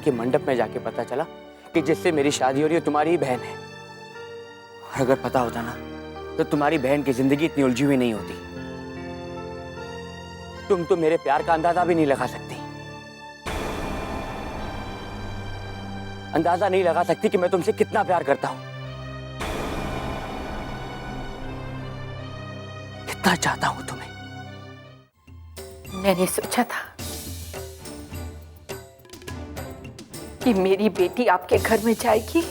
के मंडप में जाके पता चला कि जिससे मेरी शादी हो रही है तुम्हारी ही बहन है। और अगर पता होता ना तो तुम्हारी बहन की जिंदगी इतनी उलझी हुई नहीं होती। तुम तो मेरे प्यार का अंदाजा भी नहीं लगा सकती। अंदाजा नहीं लगा सकती कि मैं तुमसे कितना प्यार करता हूं, कितना चाहता हूं तुम्हें। मैंने सोचा था कि मेरी बेटी आपके घर में जाएगी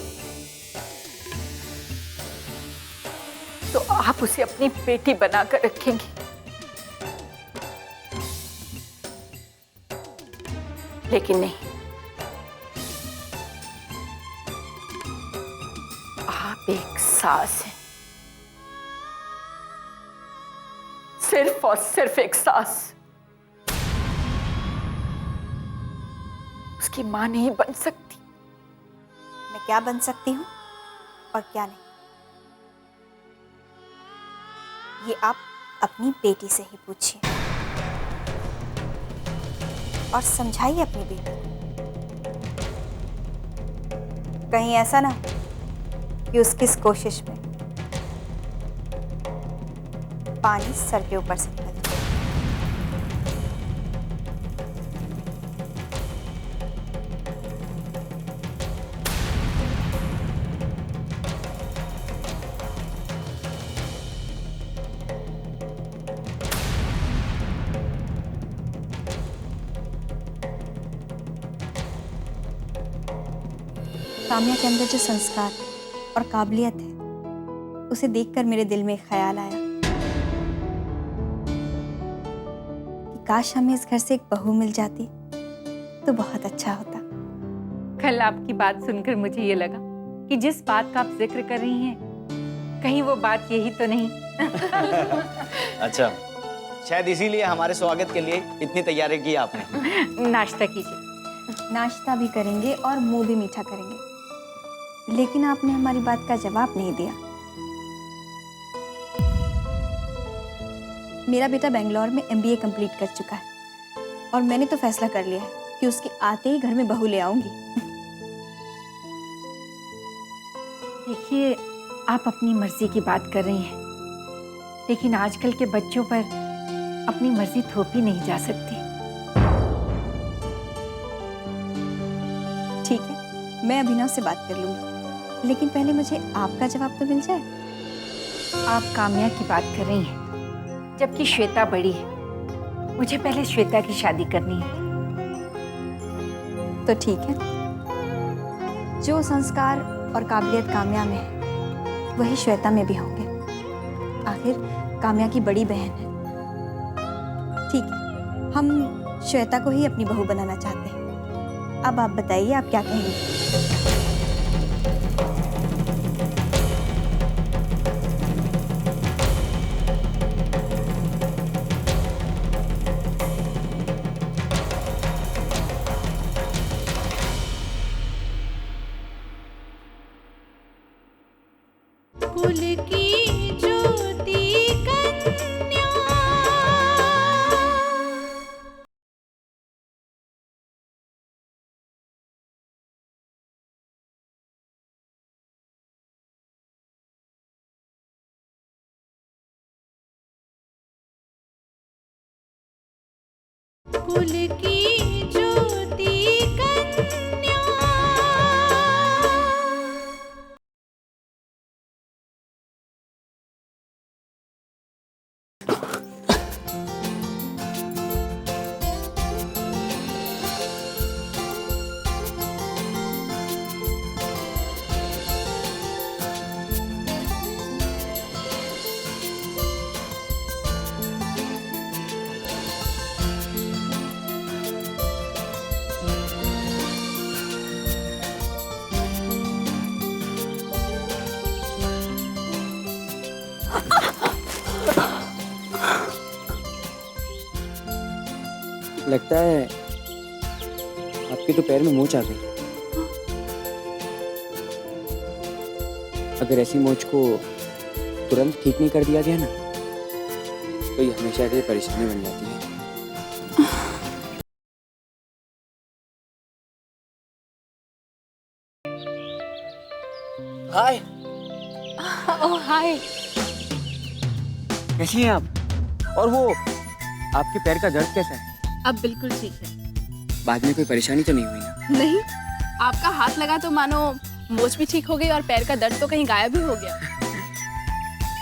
तो आप उसे अपनी बेटी बनाकर रखेंगी, लेकिन नहीं, आप एक सास हैं, सिर्फ और सिर्फ एक सास। उसकी मां नहीं बन सकती। मैं क्या बन सकती हूँ और क्या नहीं, ये आप अपनी बेटी से ही पूछिए और समझाइए अपनी बेटी को। कहीं ऐसा ना कि उसकी इस कोशिश में पानी सर के ऊपर से निकल जाए। काम्या के अंदर जो संस्कार और काबिलियत है, उसे देखकर मेरे दिल में एक ख्याल आया कि काश हमें इस घर से एक बहू मिल जाती तो बहुत अच्छा होता। कल आपकी बात सुनकर मुझे ये लगा कि जिस बात का आप जिक्र कर रही हैं, कहीं वो बात यही तो नहीं। अच्छा, शायद इसीलिए हमारे स्वागत के लिए इतनी तैयारी की आपने। नाश्ता कीजिए। नाश्ता भी करेंगे और मुंह भी मीठा करेंगे, लेकिन आपने हमारी बात का जवाब नहीं दिया। मेरा बेटा बेंगलोर में MBA कंप्लीट कर चुका है और मैंने तो फैसला कर लिया है कि उसके आते ही घर में बहू ले आऊंगी। देखिए, आप अपनी मर्जी की बात कर रही हैं, लेकिन आजकल के बच्चों पर अपनी मर्जी थोपी नहीं जा सकती। ठीक है, मैं अभिनव से बात कर लूंगी, लेकिन पहले मुझे आपका जवाब तो मिल जाए। आप काम्या की बात कर रही हैं, जबकि श्वेता बड़ी है। मुझे पहले श्वेता की शादी करनी है। तो ठीक है, जो संस्कार और काबिलियत काम्या में है वही श्वेता में भी होंगे। आखिर काम्या की बड़ी बहन है। ठीक है, हम श्वेता को ही अपनी बहू बनाना चाहते हैं। अब आप बताइए, आप क्या कहेंगे? कुल की ज्योति कन्या, कुल की ज्योति कन्या। लगता है आपके तो पैर में मोच आ गई। अगर ऐसी मोच को तुरंत ठीक नहीं कर दिया गया ना तो ये हमेशा के लिए परेशानी बन जाती है। हाय, ओह हाय। कैसी हैं आप? और वो आपके पैर का दर्द कैसा है? अब बिल्कुल ठीक है। बाद में कोई परेशानी तो नहीं हुई ना? नहीं, आपका हाथ लगा तो मानो मोच भी ठीक हो गई और पैर का दर्द तो कहीं गायब ही हो गया।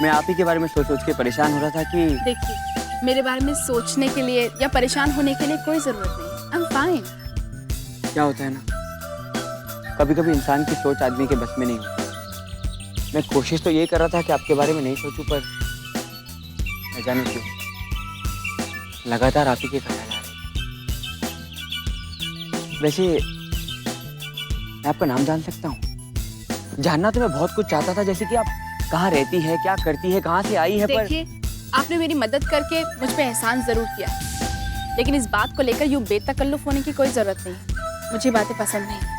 मैं आप ही के बारे में सोच सोच के परेशान हो रहा था कि देखिए, मेरे बारे में सोचने के लिए या परेशान होने के लिए कोई जरूरत नहीं। I am fine. क्या होता है ना, कभी कभी इंसान की सोच आदमी के बस में नहीं होती। मैं कोशिश तो ये कर रहा था कि आपके बारे में नहीं सोचूं, पर न जाने क्यों लगातार आप ही के ख्याल आ रहे। वैसे मैं आपका नाम जान सकता हूँ? जानना तो मैं बहुत कुछ चाहता था, जैसे कि आप कहाँ रहती है, क्या करती है, कहाँ से आई है, पर देखिए, आपने मेरी मदद करके मुझ पे एहसान जरूर किया, लेकिन इस बात को लेकर यूं बेतकल्लुफ होने की कोई जरूरत नहीं है। मुझे बातें पसंद नहीं।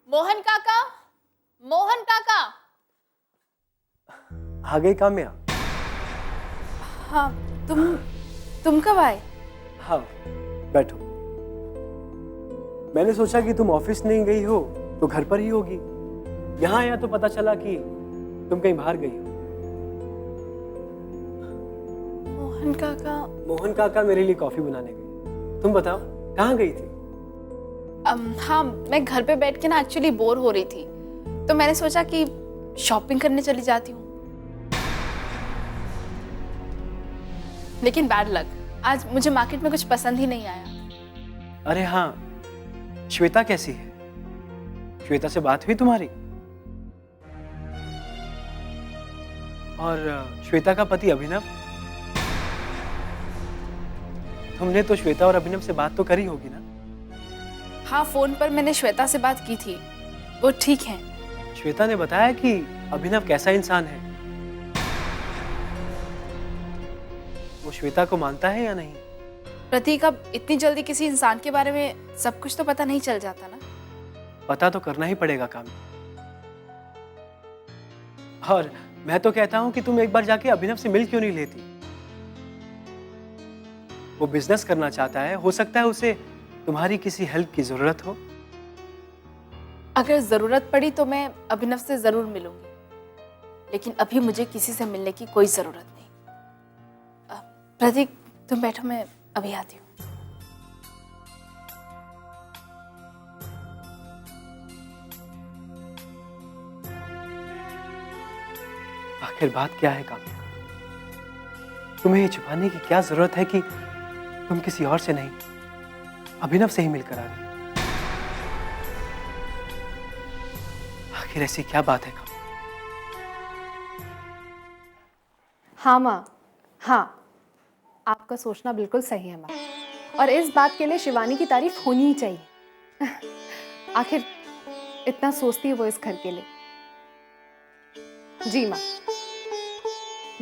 मोहन काका, मोहन काका। आ गई काम्या? हाँ, तुम कब आए? हाँ, बैठो। मैंने सोचा कि तुम ऑफिस नहीं गई हो तो घर पर ही होगी। यहाँ आया तो पता चला कि तुम कहीं बाहर गई हो। मोहन काका। मोहन काका मेरे लिए कॉफी बनाने गए। तुम बताओ, कहाँ गई थी? हाँ, मैं घर पे बैठ के ना एक्चुअली बोर हो रही थी, तो मैंने सोचा कि शॉपिंग करने चली जाती हूँ। लेकिन बैड लक, आज मुझे मार्केट में कुछ पसंद ही नहीं आया। अरे हाँ, श्वेता कैसी है? श्वेता से बात हुई तुम्हारी? और श्वेता का पति अभिनव? तुमने तो श्वेता और अभिनव से बात तो करी होगी ना? हाँ, फोन पर मैंने श्वेता से बात की थी, वो ठीक है। श्वेता ने बताया कि अभिनव कैसा इंसान है। वो श्वेता को मानता है या नहीं? प्रतीक, अब इतनी जल्दी किसी इंसान के बारे में सब कुछ तो पता नहीं चल जाता ना। पता तो करना ही पड़ेगा काम। और मैं तो कहता हूं कि तुम एक बार जाके अभिनव से मिल क्यों नहीं लेती? वो बिजनेस करना चाहता है, हो सकता है उसे तुम्हारी किसी हेल्प की जरूरत हो। अगर जरूरत पड़ी तो मैं अभिनव से जरूर मिलूंगी, लेकिन अभी मुझे किसी से मिलने की कोई जरूरत नहीं। प्रतीक, तुम बैठो, मैं अभी आती हूँ। आखिर बात क्या है काम्या? तुम्हें ये छुपाने की क्या जरूरत है कि तुम किसी और से नहीं, अभिनव से ही मिलकर आ रही? आखिर ऐसी क्या बात है काम्या? हाँ माँ, हाँ, आपका सोचना बिल्कुल सही है माँ, और इस बात के लिए शिवानी की तारीफ होनी ही चाहिए। आखिर इतना सोचती है वो इस घर के लिए। जी माँ।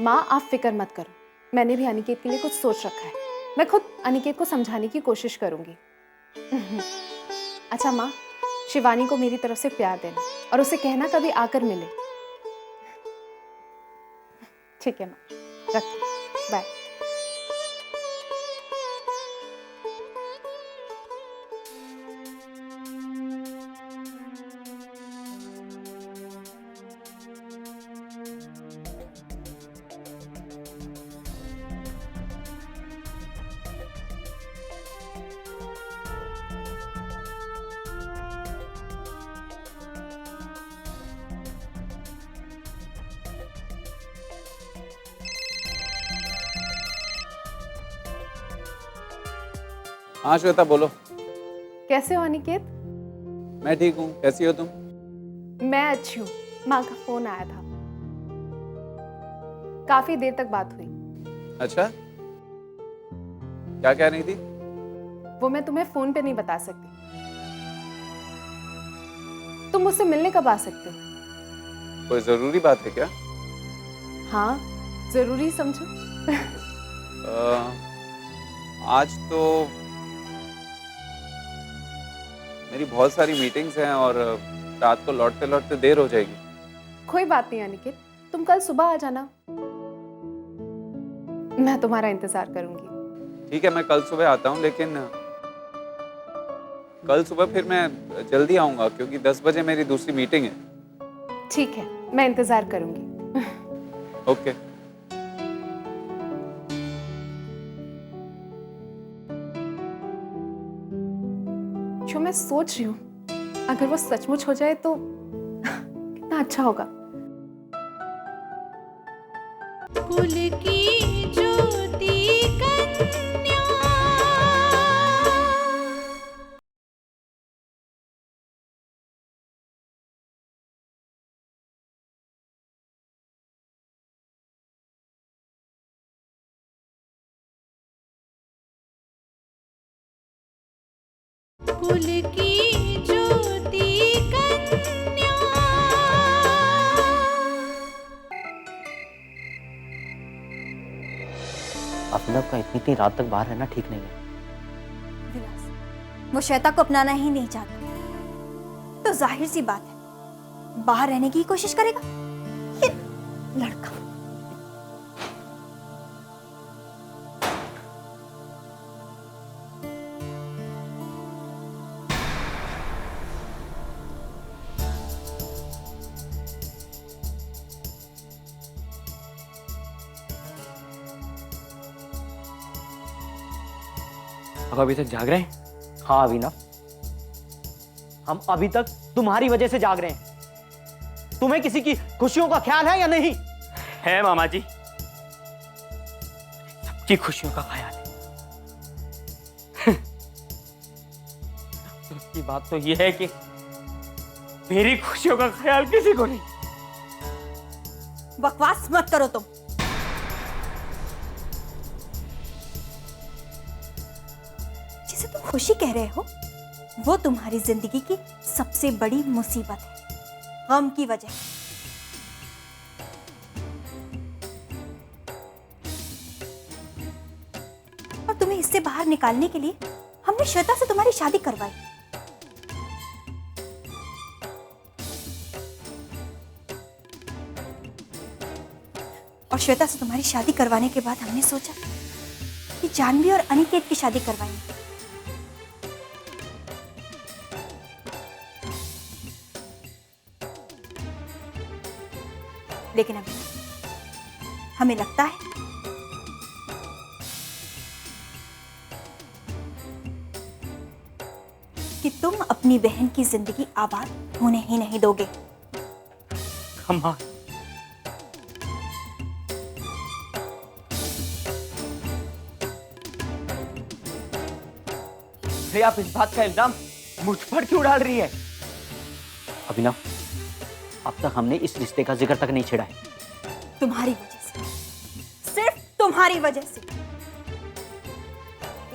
माँ, आप फिक्र मत करो, मैंने भी अनिकेत के लिए कुछ सोच रखा है। मैं खुद अनिकेत को समझाने की कोशिश करूंगी। अच्छा माँ, शिवानी को मेरी तरफ से प्यार देना और उसे कहना कभी आकर मिले। ठीक है माँ, रखती हूँ, बाय। हाँ श्वेता, बोलो। कैसे हो अनिकेत? मैं ठीक हूँ, कैसी हो तुम? मैं अच्छी हूँ। माँ का फोन आया था, काफी देर तक बात हुई। अच्छा, क्या कह रही थी? वो मैं तुम्हें फोन पे नहीं बता सकती। तुम मुझसे मिलने कब आ सकते हो? कोई जरूरी बात है क्या? हाँ, जरूरी समझो। आज तो मेरी बहुत सारी मीटिंग्स हैं और रात को लौटते लौटते देर हो जाएगी। कोई बात नहीं अनिकेत, तुम कल सुबह आ जाना। मैं तुम्हारा इंतजार करूंगी। ठीक है, मैं कल सुबह आता हूँ, लेकिन कल सुबह फिर मैं जल्दी आऊँगा क्योंकि 10 बजे मेरी दूसरी मीटिंग है। ठीक है, मैं इंतजार करूंगी। ओके। जो मैं सोच रही हूँ, अगर वो सचमुच हो जाए तो कितना अच्छा होगा। कुल की ज्योति कन्या। कुल की ज्योति कन्या। अभिनव का इतनी रात तक बाहर रहना ठीक नहीं है। विलास, वो श्वेता को अपनाना ही नहीं चाहता, तो जाहिर सी बात है बाहर रहने की कोशिश करेगा ये लड़का। अब अभी तक जाग रहे हैं? हाँ अभिनव, हम अभी तक तुम्हारी वजह से जाग रहे हैं। तुम्हें किसी की खुशियों का ख्याल है या नहीं? है मामा जी, सबकी खुशियों का ख्याल है। तो बात तो यह है कि मेरी खुशियों का ख्याल किसी को नहीं। बकवास मत करो तुम। जिसे तुम खुशी कह रहे हो वो तुम्हारी जिंदगी की सबसे बड़ी मुसीबत है, गम की वजह। और तुम्हें इससे बाहर निकालने के लिए हमने श्वेता से तुम्हारी शादी करवाई। और श्वेता से तुम्हारी शादी करवाने के बाद हमने सोचा कि जानवी और अनिकेत की शादी करवाएंगे। लेकिन अभी हमें लगता है कि तुम अपनी बहन की जिंदगी आबाद होने ही नहीं दोगे। अम्मा, अरे आप इस बात का इल्जाम मुझ पर क्यों डाल रही है? अभिनव, अब तक हमने इस रिश्ते का जिक्र तक नहीं छेड़ा है। तुम्हारी वजह से, सिर्फ तुम्हारी वजह से।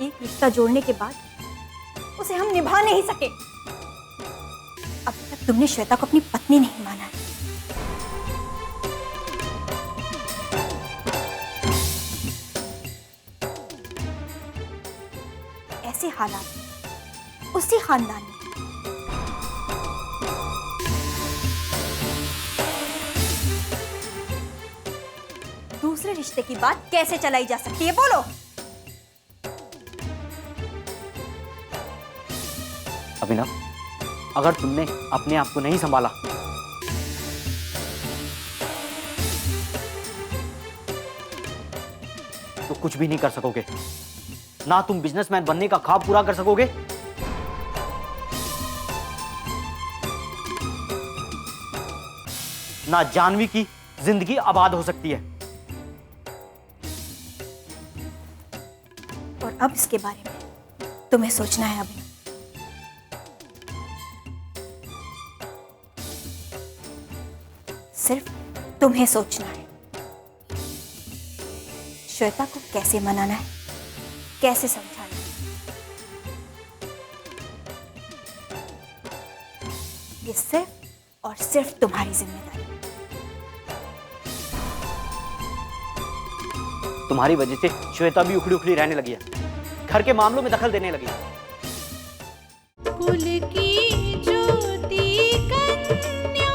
एक रिश्ता जोड़ने के बाद उसे हम निभा नहीं सके। अभी तक तुमने श्वेता को अपनी पत्नी नहीं माना है। ऐसे हालात में, उसी खानदान में दूसरे रिश्ते की बात कैसे चलाई जा सकती है? बोलो। अभिनव, अगर तुमने अपने आप को नहीं संभाला तो कुछ भी नहीं कर सकोगे। ना तुम बिजनेसमैन बनने का ख्वाब पूरा कर सकोगे, ना जानवी की जिंदगी आबाद हो सकती है। और अब इसके बारे में तुम्हें सोचना है अभी। सिर्फ तुम्हें सोचना है श्वेता को कैसे मनाना है, कैसे समझाना है। ये सिर्फ और सिर्फ तुम्हारी जिम्मेदारी। तुम्हारी वजह से श्वेता भी उखड़ी उखड़ी रहने लगी है, घर के मामलों में दखल देने लगी है। कुल की ज्योति कन्या।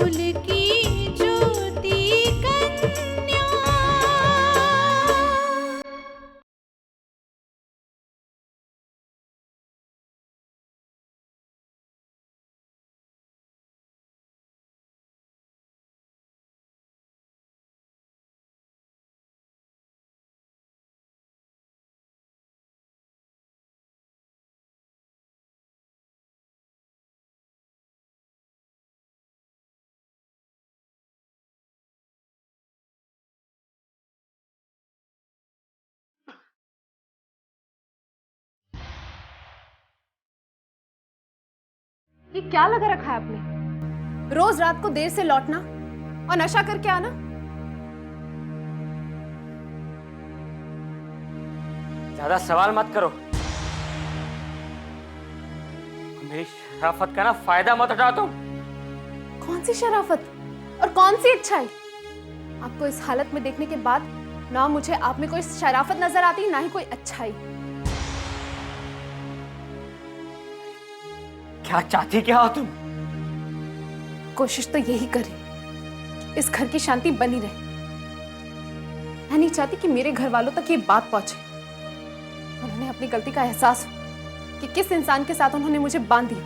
कुल की ज्योति कन्या। ये क्या लगा रखा है आपने? रोज रात को देर से लौटना और नशा करके आना। ज्यादा सवाल मत करो। मेरी शराफत का ना फायदा मत उठाओ तुम। कौन सी शराफत और कौन सी अच्छाई? आपको इस हालत में देखने के बाद ना मुझे आप में कोई शराफत नजर आती, ना ही कोई अच्छाई। क्या चाहती क्या हो तुम? कोशिश तो यही करी, इस घर की शांति बनी रहे। मैं नहीं चाहती कि मेरे घर वालों तक ये बात पहुंचे और उन्हें अपनी गलती का एहसास हो कि किस इंसान के साथ उन्होंने मुझे बांध दिया,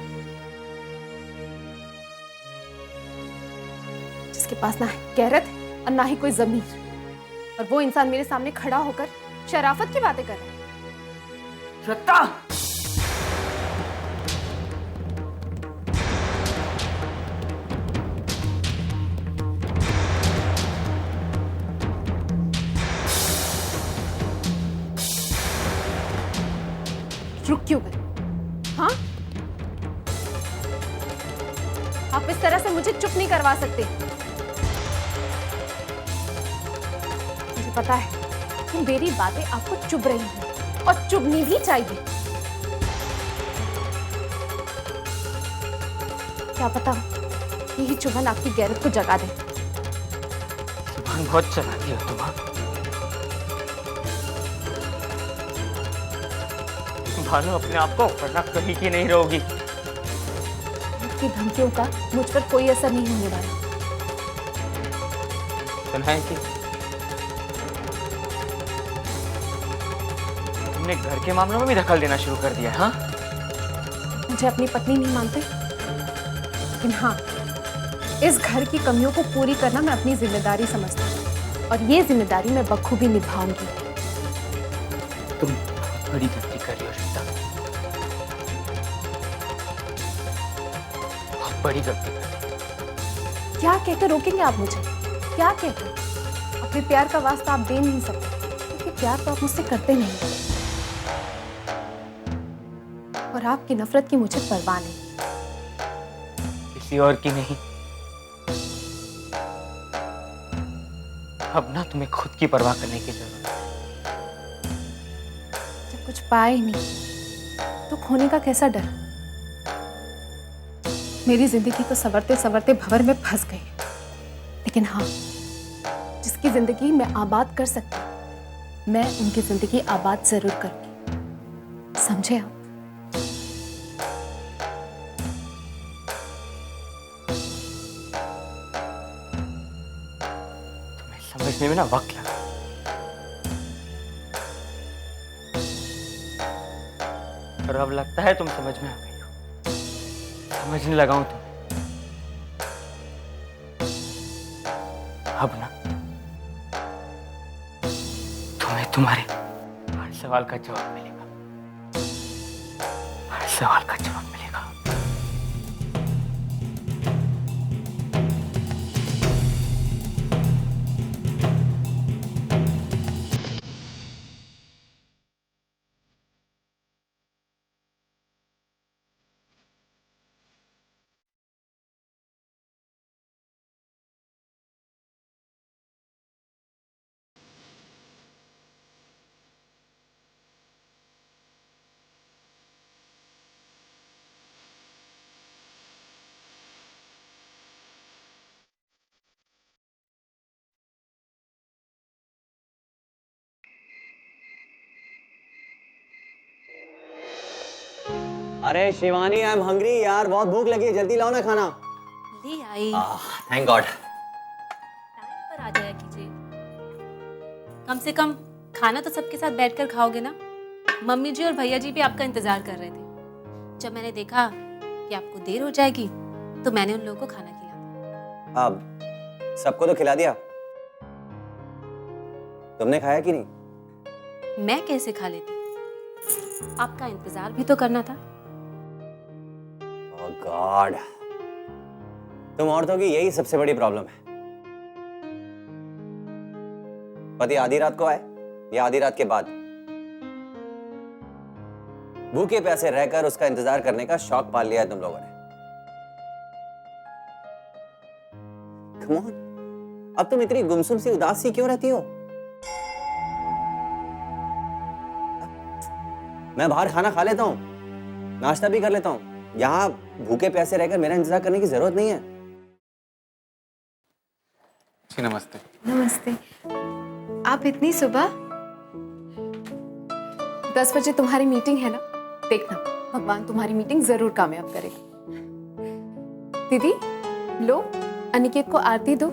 जिसके पास ना गैरत और ना ही कोई जमीर। और वो इंसान मेरे सामने खड़ा होकर शराफत की बातें कर रहा है। श्वेता, रुक क्यों गए? हाँ, आप इस तरह से मुझे चुप नहीं करवा सकते। मुझे पता है कि मेरी बातें आपको चुभ रही हैं और चुभनी भी चाहिए। क्या पता यही चुभन आपकी गैरत को जगा दे। जुबान बहुत चलाती हो तुम। भानु अपने आप को वरना कहीं की नहीं रहोगी। आपकी धमकियों का मुझ पर कोई असर नहीं होने वाला। सुना है कि तुमने घर के मामलों में भी दखल देना शुरू कर दिया? हाँ, मुझे अपनी पत्नी नहीं मानते, लेकिन हाँ, इस घर की कमियों को पूरी करना मैं अपनी जिम्मेदारी समझती हूँ और ये जिम्मेदारी मैं बखूबी निभाऊंगी। तुम बहुत बड़ी गलती कर रही हो श्वेता, बहुत बड़ी गलती कर रही हो। क्या कहकर रोकेंगे आप मुझे? क्या कहकर? अपने प्यार का वास्ता आप दे नहीं सकते, क्योंकि प्यार तो आप मुझसे करते नहीं और आपकी नफरत की मुझे परवाह नहीं। किसी और की नहीं। अब ना तुम्हें खुद की परवाह करने की जरूरत है। जब कुछ पाया ही नहीं तो खोने का कैसा डर? मेरी जिंदगी तो संवरते संवरते भंवर में फंस गई, लेकिन हाँ, जिसकी जिंदगी मैं आबाद कर सकती, मैं उनकी जिंदगी आबाद जरूर करूंगी। समझे आप? समझने में ना वक्त लगा। और अब लगता है तुम समझ में आ गई हो। समझने लगा हूं तुम। अब ना तुम्हें तुम्हारे हर सवाल का जवाब मिलेगा। हर सवाल का जवाब मिलेगा। अरे शिवानी, आई एम हंग्री यार, बहुत भूख लगी है, जल्दी लाओ ना खाना। जल्दी आई। Thank God. टाइम पर आ जाया कीजिए। कम से कम खाना तो सबके साथ बैठकर खाओगे ना। मम्मी जी और भैया जी भी आपका इंतजार कर रहे थे। जब मैंने देखा कि आपको देर हो जाएगी तो मैंने उन लोगों को खाना खिला दिया। अब सबको तो खिला दिया, तुमने खाया कि नहीं? मैं कैसे खा लेती? आपका इंतजार भी तो करना था। ओह गॉड, तुम औरतों की यही सबसे बड़ी प्रॉब्लम है। पति आधी रात को आए या आधी रात के बाद, भूखे प्यासे रहकर उसका इंतजार करने का शौक पाल लिया है तुम लोगों ने। Come on, अब तुम इतनी गुमसुम सी उदास सी क्यों रहती हो? मैं बाहर खाना खा लेता हूँ, नाश्ता भी कर लेता हूँ। यहाँ भूखे प्यासे रहकर मेरा इंतजार करने की जरूरत नहीं है। जी नमस्ते। नमस्ते। आप इतनी सुबह? 10 बजे तुम्हारी मीटिंग है ना? देखना भगवान तुम्हारी मीटिंग जरूर कामयाब करेगा। दीदी लो, अनिकेत को आरती दो।